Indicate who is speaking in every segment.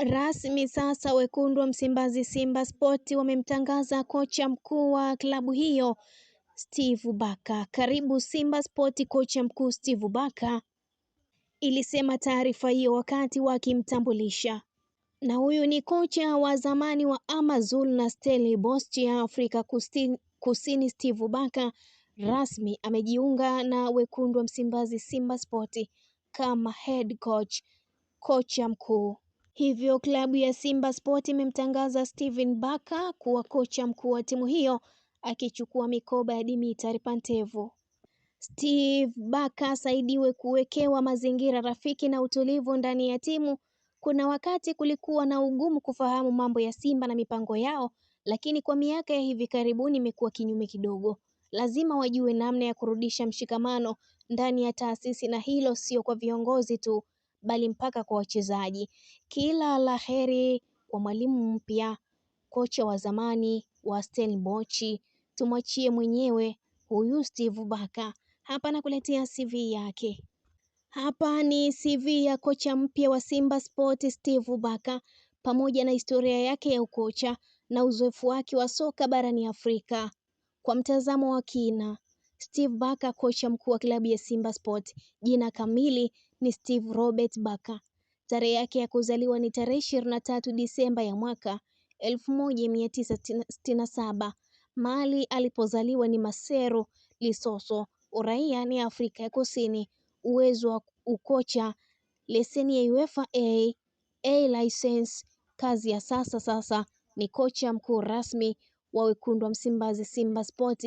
Speaker 1: Rasmi sasa wekundu wa Msimbazi Simba Sport wamemtangaza kocha mkuu wa klabu hiyo Steve Barker. Karibu Simba Sport kocha mkuu Steve Barker, ilisema taarifa hiyo wakati wakimtambulisha. Na huyu ni kocha wa zamani wa Amazulu na Stellenbosch ya Afrika Kusini. Steve Barker rasmi amejiunga na wekundu wa Msimbazi Simba Sport kama head coach, kocha mkuu. Hivyo klabu ya Simba Sport imemtangaza Steven Barker kuwa kocha mkuu wa timu hiyo, akichukua mikoba ya Dimitar Pantev. Steve Barker saidiwe kuwekewa mazingira rafiki na utulivu ndani ya timu. Kuna wakati kulikuwa na ugumu kufahamu mambo ya Simba na mipango yao, lakini kwa miaka ya hivi karibuni imekuwa kinyume kidogo. Lazima wajue namna ya kurudisha mshikamano ndani ya taasisi, na hilo sio kwa viongozi tu bali mpaka kwa wachezaji. Kila la heri kwa mwalimu mpya, kocha wa zamani wa Stellenbosch. Tumwachie mwenyewe huyu Steve Barker. Hapa nakuletea CV yake. Hapa ni CV ya kocha mpya wa Simba Sport Steve Barker, pamoja na historia yake ya ukocha na uzoefu wake wa soka barani Afrika. Kwa mtazamo wa kina, Steve Barker kocha mkuu wa klabu ya Simba Sport. Jina kamili ni Steve Robert Barker. Tarehe yake ya kuzaliwa ni tarehe 23 Disemba ya mwaka 1967. Mahali alipozaliwa ni Maseru, Lesotho. Uraia ni Afrika ya Kusini. Uwezo wa ukocha, leseni ya UEFA A license. Kazi ya sasa ni kocha mkuu rasmi wa wekundu wa Msimbazi Simba Sport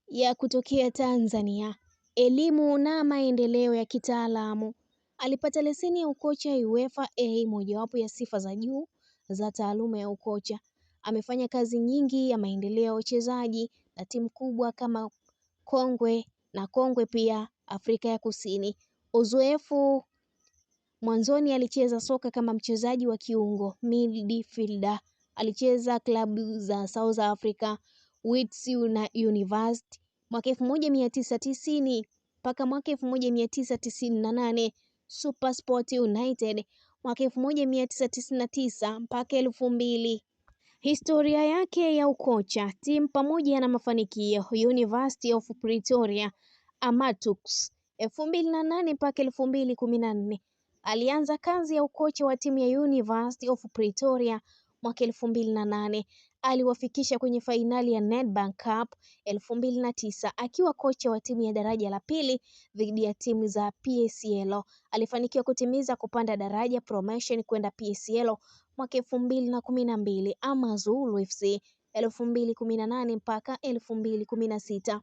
Speaker 1: ya kutokea Tanzania. Elimu na maendeleo ya kitaalamu. Alipata leseni ya ukocha UEFA A, mojawapo ya sifa za juu za taaluma ya ukocha. Amefanya kazi nyingi ya maendeleo ya wachezaji na timu kubwa kama Kongwe pia Afrika ya Kusini. Uzoefu: mwanzoni alicheza soka kama mchezaji wa kiungo midfielder. Alicheza klabu za South Africa, Wits na University mwaka 1990 mpaka mwaka 1998, Super Sport United mwaka 1999 mpaka 2000. Historia yake ya ukocha, timu pamoja na mafanikio: University of Pretoria, Amatux 2008 mpaka 2014. Alianza kazi ya ukocha wa timu ya University of Pretoria mwaka 2008. Aliwafikisha kwenye fainali ya Nedbank Cup 2009 akiwa kocha wa timu ya daraja la pili dhidi ya timu za PSL. Alifanikiwa kutimiza kupanda daraja promotion kwenda PSL mwaka 2012, Amazulu FC 2018 mpaka 2016.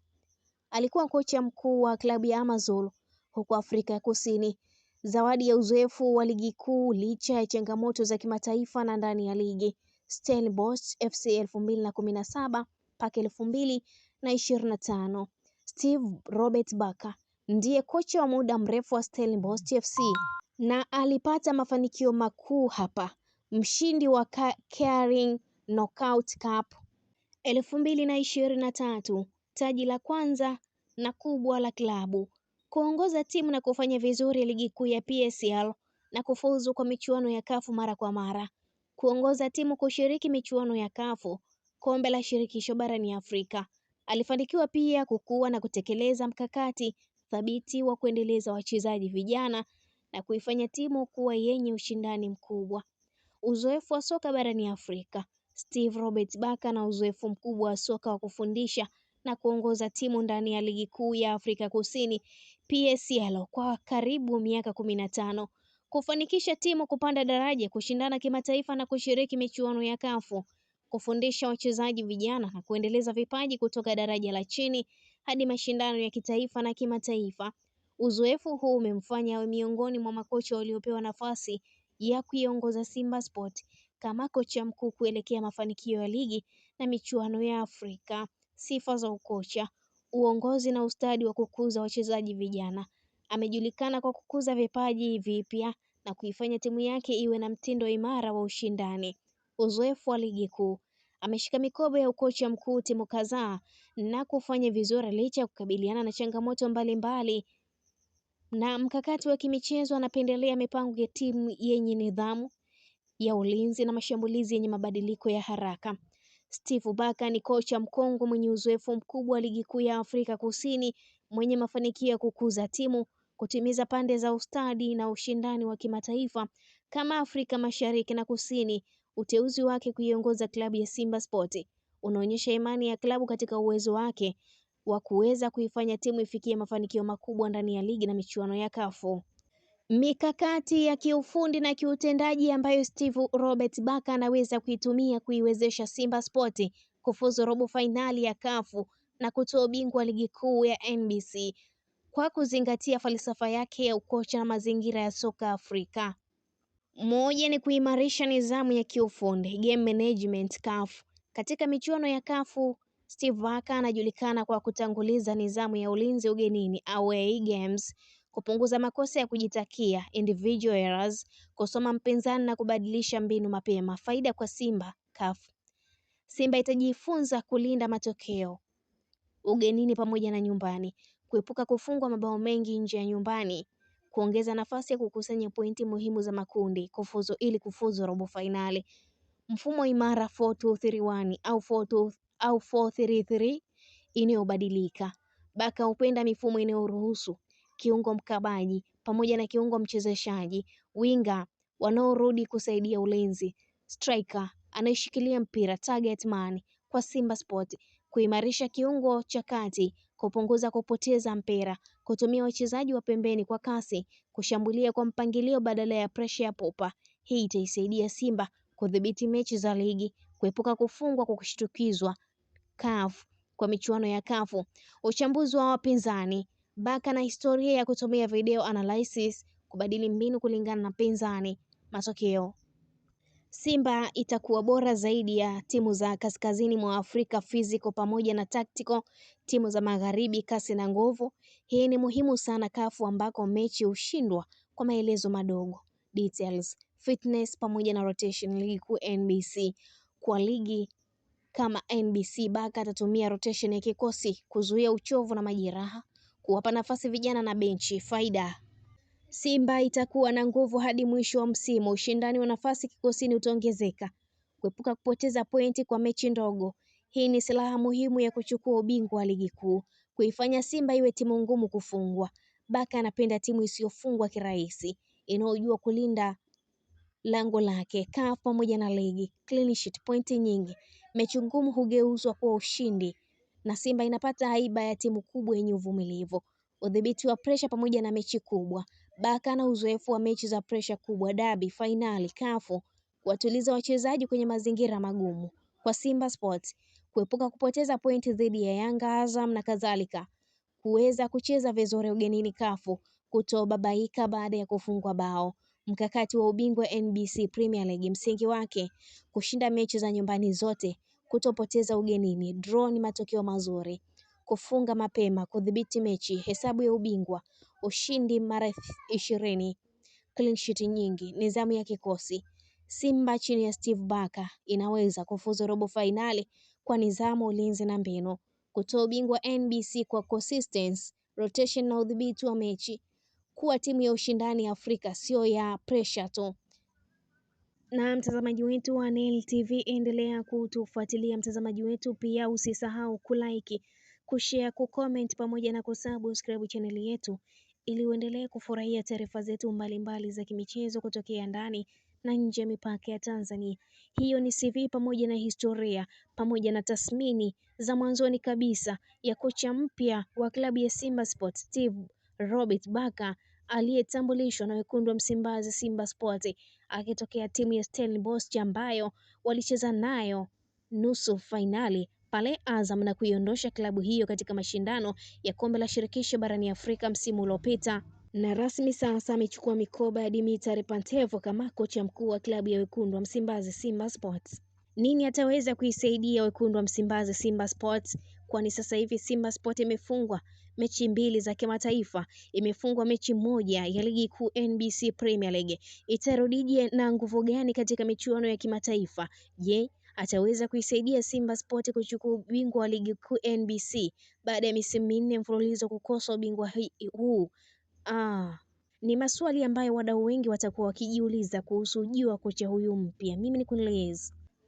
Speaker 1: Alikuwa kocha mkuu wa klabu ya Amazulu huko Afrika ya Kusini. Zawadi ya uzoefu wa ligi kuu licha ya changamoto za kimataifa na ndani ya ligi. Stellenbosch FC 2017 mpaka 2025. Steve Robert Barker ndiye kocha wa muda mrefu wa Stellenbosch FC na alipata mafanikio makuu hapa. Mshindi wa Carling Knockout Cup 2023, taji la kwanza na kubwa la klabu. Kuongoza timu na kufanya vizuri ligi kuu ya PSL na kufuzu kwa michuano ya CAF mara kwa mara. Kuongoza timu kushiriki michuano ya CAF, kombe la shirikisho barani Afrika. Alifanikiwa pia kukua na kutekeleza mkakati thabiti wa kuendeleza wachezaji vijana na kuifanya timu kuwa yenye ushindani mkubwa. Uzoefu wa soka barani Afrika. Steve Robert Barker na uzoefu mkubwa wa soka wa kufundisha na kuongoza timu ndani ya ligi kuu ya Afrika Kusini PSL kwa karibu miaka 15. Kufanikisha timu kupanda daraja, kushindana kimataifa na kushiriki michuano ya CAF. Kufundisha wachezaji vijana na kuendeleza vipaji kutoka daraja la chini hadi mashindano ya kitaifa na kimataifa. Uzoefu huu umemfanya awe miongoni mwa makocha waliopewa nafasi ya kuiongoza Simba Sport kama kocha mkuu kuelekea mafanikio ya ligi na michuano ya Afrika. Sifa za ukocha: uongozi na ustadi wa kukuza wachezaji vijana. Amejulikana kwa kukuza vipaji vipya na kuifanya timu yake iwe na mtindo imara wa ushindani. Uzoefu wa ligi kuu: ameshika mikoba ya ukocha mkuu timu kadhaa na kufanya vizuri licha ya kukabiliana na changamoto mbalimbali Na mkakati wa kimichezo, anapendelea mipango ya timu yenye nidhamu ya ulinzi na mashambulizi yenye mabadiliko ya haraka. Steve Barker ni kocha mkongwe mwenye uzoefu mkubwa wa ligi kuu ya Afrika Kusini, mwenye mafanikio ya kukuza timu, kutimiza pande za ustadi na ushindani wa kimataifa kama Afrika Mashariki na Kusini. Uteuzi wake kuiongoza klabu ya Simba Sport unaonyesha imani ya klabu katika uwezo wake wa kuweza kuifanya timu ifikie mafanikio makubwa ndani ya ligi na michuano ya CAF. Mikakati ya kiufundi na kiutendaji ambayo Steve Robert Barker anaweza kuitumia kuiwezesha Simba Sport kufuzu robo fainali ya CAF na kutoa ubingwa ligi kuu ya NBC kwa kuzingatia falsafa yake ya ukocha na mazingira ya soka Afrika. Moja ni kuimarisha nidhamu ya kiufundi, game management CAF. Katika michuano ya CAF, Steve Barker anajulikana kwa kutanguliza nidhamu ya ulinzi ugenini, away games, kupunguza makosa ya kujitakia, individual errors, kusoma mpinzani na kubadilisha mbinu mapema. Faida kwa Simba CAF. Simba itajifunza kulinda matokeo ugenini pamoja na nyumbani, kuepuka kufungwa mabao mengi nje ya nyumbani, kuongeza nafasi ya kukusanya pointi muhimu za makundi, kufuzu robo fainali. Mfumo imara 4-2-3-1 au 4-3-3 inayobadilika. Barker hupenda mifumo inayoruhusu kiungo mkabaji pamoja na kiungo mchezeshaji, winga wanaorudi kusaidia ulinzi, striker anayeshikilia mpira, target man. Kwa Simba Sport, kuimarisha kiungo cha kati, kupunguza kupoteza mpira, kutumia wachezaji wa pembeni kwa kasi, kushambulia kwa mpangilio badala ya pressure ya popa. Hii itaisaidia Simba kudhibiti mechi za ligi, kuepuka kufungwa kwa kushtukizwa CAF kwa michuano ya CAF. Uchambuzi wa wapinzani. Barker na historia ya kutumia video analysis kubadili mbinu kulingana na pinzani. Matokeo, Simba itakuwa bora zaidi ya timu za kaskazini mwa Afrika physical pamoja na tactical, timu za magharibi kasi na nguvu. Hii ni muhimu sana CAF ambako mechi hushindwa kwa maelezo madogo, details, fitness pamoja na rotation. Ligi kuu NBC. Kwa ligi kama NBC, Barker atatumia rotation ya kikosi kuzuia uchovu na majeraha, kuwapa nafasi vijana na benchi. Faida, Simba itakuwa na nguvu hadi mwisho wa msimu. Ushindani wa nafasi kikosini utaongezeka, kuepuka kupoteza pointi kwa mechi ndogo. Hii ni silaha muhimu ya kuchukua ubingwa wa ligi kuu, kuifanya Simba iwe timu ngumu kufungwa. Barker anapenda timu isiyofungwa kirahisi, inayojua kulinda lango lake. CAF pamoja na ligi, clean sheet, pointi nyingi, mechi ngumu hugeuzwa kuwa ushindi, na Simba inapata haiba ya timu kubwa yenye uvumilivu, udhibiti wa presha pamoja na mechi kubwa. Barker na uzoefu wa mechi za presha kubwa, dabi, fainali, CAF, kuwatuliza wachezaji kwenye mazingira magumu. Kwa Simba Sports, kuepuka kupoteza pointi dhidi ya Yanga, Azam na kadhalika, kuweza kucheza vizuri ugenini CAF, kutobabaika baada ya kufungwa bao. Mkakati wa ubingwa NBC Premier League, msingi wake kushinda mechi za nyumbani zote, kutopoteza ugenini, draw ni matokeo mazuri, kufunga mapema, kudhibiti mechi, hesabu ya ubingwa, ushindi mara 20, clean sheet nyingi, nidhamu ya kikosi. Simba chini ya Steve Barker inaweza kufuzu robo fainali kwa nidhamu, ulinzi na mbinu, kutoa ubingwa NBC kwa consistency, rotation na udhibiti wa mechi, kuwa timu ya ushindani Afrika, sio ya pressure tu. Na mtazamaji wetu wa Nile TV, endelea kutufuatilia mtazamaji wetu, pia usisahau kulike, kushare, kucomment pamoja na kusubscribe channel yetu ili uendelee kufurahia taarifa zetu mbalimbali za kimichezo kutokea ndani na nje ya mipaka ya Tanzania. Hiyo ni CV pamoja na historia pamoja na tathmini za mwanzoni kabisa ya kocha mpya wa klabu ya Simba Sports, Steve Robert Barker, aliyetambulishwa na wekundu wa Msimbazi Simba Sports, akitokea timu ya Stellenbosch ambayo walicheza nayo nusu fainali pale Azam na kuiondosha klabu hiyo katika mashindano ya kombe la shirikisho barani Afrika msimu uliopita. Na rasmi sasa amechukua mikoba ya Dimitri Pantev kama kocha mkuu wa klabu ya wekundu wa Msimbazi Simba Sports. Nini ataweza kuisaidia wekundu wa Msimbazi Simba Sports? Kwani sasa hivi Simba Sports imefungwa mechi 2 za kimataifa, imefungwa mechi 1 ya ligi kuu NBC Premier League. Itarudije na nguvu gani katika michuano ya kimataifa? Je, ataweza kuisaidia Simba Sports kuchukua ubingwa wa ligi kuu NBC baada ya misimu 4 mfululizo kukosa ubingwa huu? Ni maswali ambayo wadau wengi watakuwa wakijiuliza kuhusu ujio wa kocha huyu mpya. Mimi ni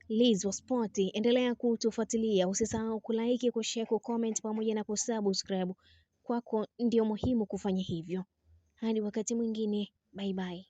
Speaker 1: Liz wa Spoti. Endelea kutufuatilia, usisahau kulike, kushare, kucomment pamoja na kusubscribe. Kwako ndio muhimu kufanya hivyo. Hadi wakati mwingine, bye bye.